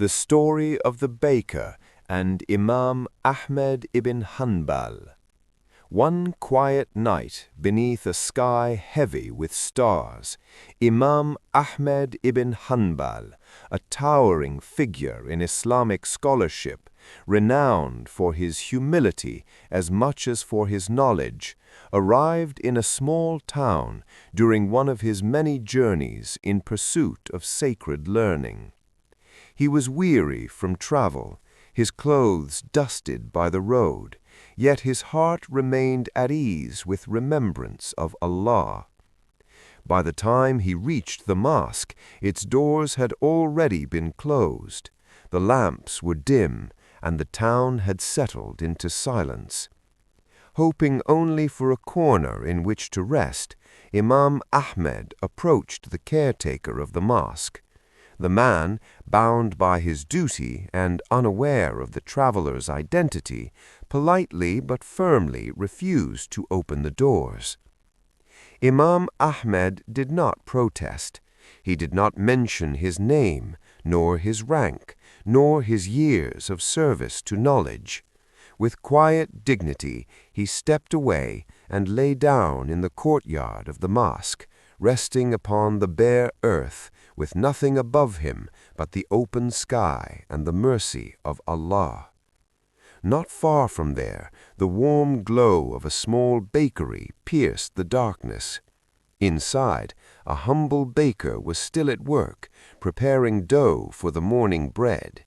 The Story of the Baker and Imam Ahmad ibn Hanbal. One quiet night, beneath a sky heavy with stars, Imam Ahmad ibn Hanbal, a towering figure in Islamic scholarship, renowned for his humility as much as for his knowledge, arrived in a small town during one of his many journeys in pursuit of sacred learning. He was weary from travel, his clothes dusted by the road, yet his heart remained at ease with remembrance of Allah. By the time he reached the mosque, its doors had already been closed, the lamps were dim, and the town had settled into silence. Hoping only for a corner in which to rest, Imam Ahmad approached the caretaker of the mosque. The man, bound by his duty and unaware of the traveler's identity, politely but firmly refused to open the doors. Imam Ahmad did not protest. He did not mention his name, nor his rank, nor his years of service to knowledge. With quiet dignity, he stepped away and lay down in the courtyard of the mosque, resting upon the bare earth, with nothing above him but the open sky and the mercy of Allah. Not far from there, the warm glow of a small bakery pierced the darkness. Inside, a humble baker was still at work, preparing dough for the morning bread.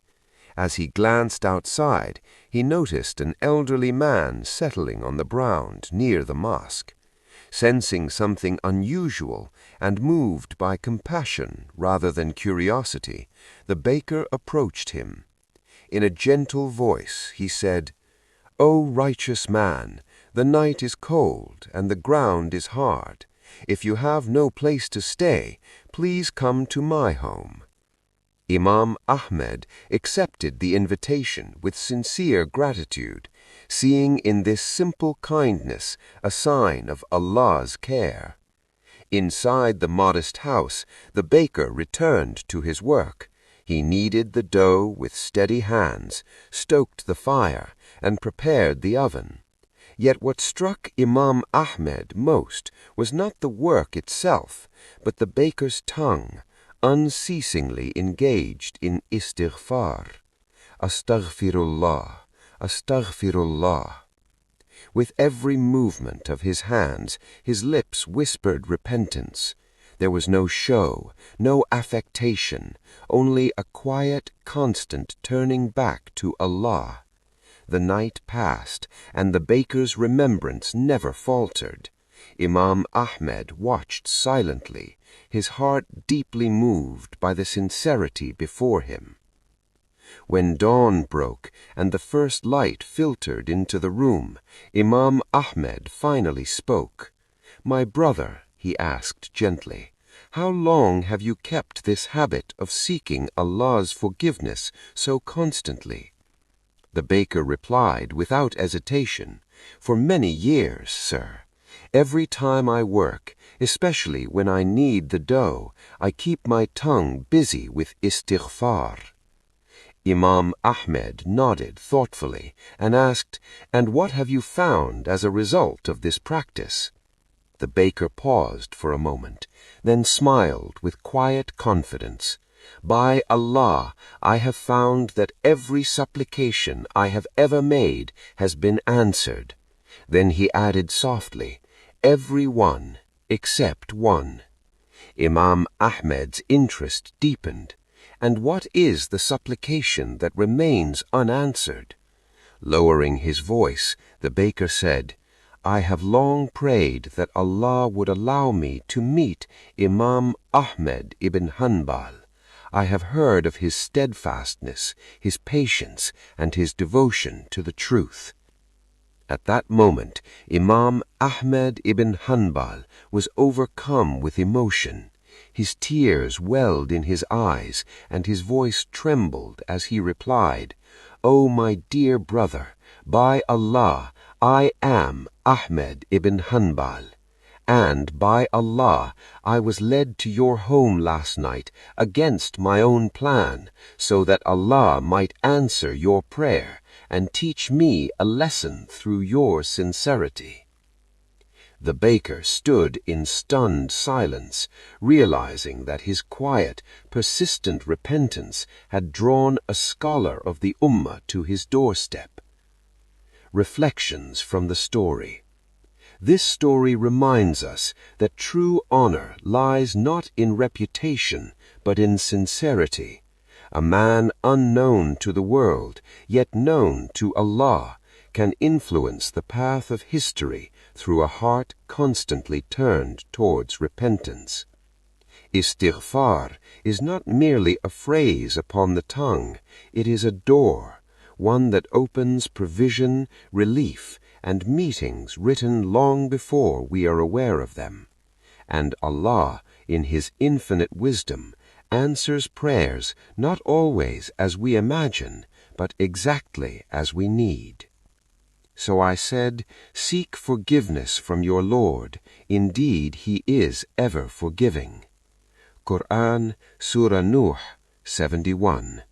As he glanced outside, he noticed an elderly man settling on the ground near the mosque. Sensing something unusual and moved by compassion rather than curiosity, the baker approached him. In a gentle voice he said, "O righteous man, the night is cold and the ground is hard. If you have no place to stay, please come to my home." Imam Ahmad accepted the invitation with sincere gratitude, seeing in this simple kindness a sign of Allah's care. Inside the modest house, the baker returned to his work. He kneaded the dough with steady hands, stoked the fire, and prepared the oven. Yet what struck Imam Ahmad most was not the work itself, but the baker's tongue, unceasingly engaged in Istighfar. Astaghfirullah, Astaghfirullah. With every movement of his hands, his lips whispered repentance. There was no show, no affectation, only a quiet, constant turning back to Allah. The night passed, and the baker's remembrance never faltered. Imam Ahmad watched silently, his heart deeply moved by the sincerity before him. When dawn broke and the first light filtered into the room, Imam Ahmad finally spoke. "My brother," he asked gently, "how long have you kept this habit of seeking Allah's forgiveness so constantly?" The baker replied without hesitation, "For many years, sir. Every time I work, especially when I knead the dough, I keep my tongue busy with Istighfar." Imam Ahmad nodded thoughtfully and asked, "And what have you found as a result of this practice?" The baker paused for a moment, then smiled with quiet confidence. "By Allah, I have found that every supplication I have ever made has been answered." Then he added softly, "Every one except one." Imam Ahmad's interest deepened. "And what is the supplication that remains unanswered?" Lowering his voice, the baker said, "I have long prayed that Allah would allow me to meet Imam Ahmad ibn Hanbal. I have heard of his steadfastness, his patience, and his devotion to the truth." At that moment, Imam Ahmad ibn Hanbal was overcome with emotion. His tears welled in his eyes, and his voice trembled as he replied, "O my dear brother, by Allah, I am Ahmad ibn Hanbal. And by Allah, I was led to your home last night against my own plan, so that Allah might answer your prayer and teach me a lesson through your sincerity." The baker stood in stunned silence, realizing that his quiet, persistent repentance had drawn a scholar of the Ummah to his doorstep. Reflections from the story. This story reminds us that true honor lies not in reputation, but in sincerity. A man unknown to the world, yet known to Allah, can influence the path of history through a heart constantly turned towards repentance. Istighfar is not merely a phrase upon the tongue, it is a door, one that opens provision, relief, and meetings written long before we are aware of them. And Allah, in His infinite wisdom, answers prayers not always as we imagine, but exactly as we need. So I said, "Seek forgiveness from your Lord. Indeed, He is ever forgiving." Quran, Surah Nuh, 71.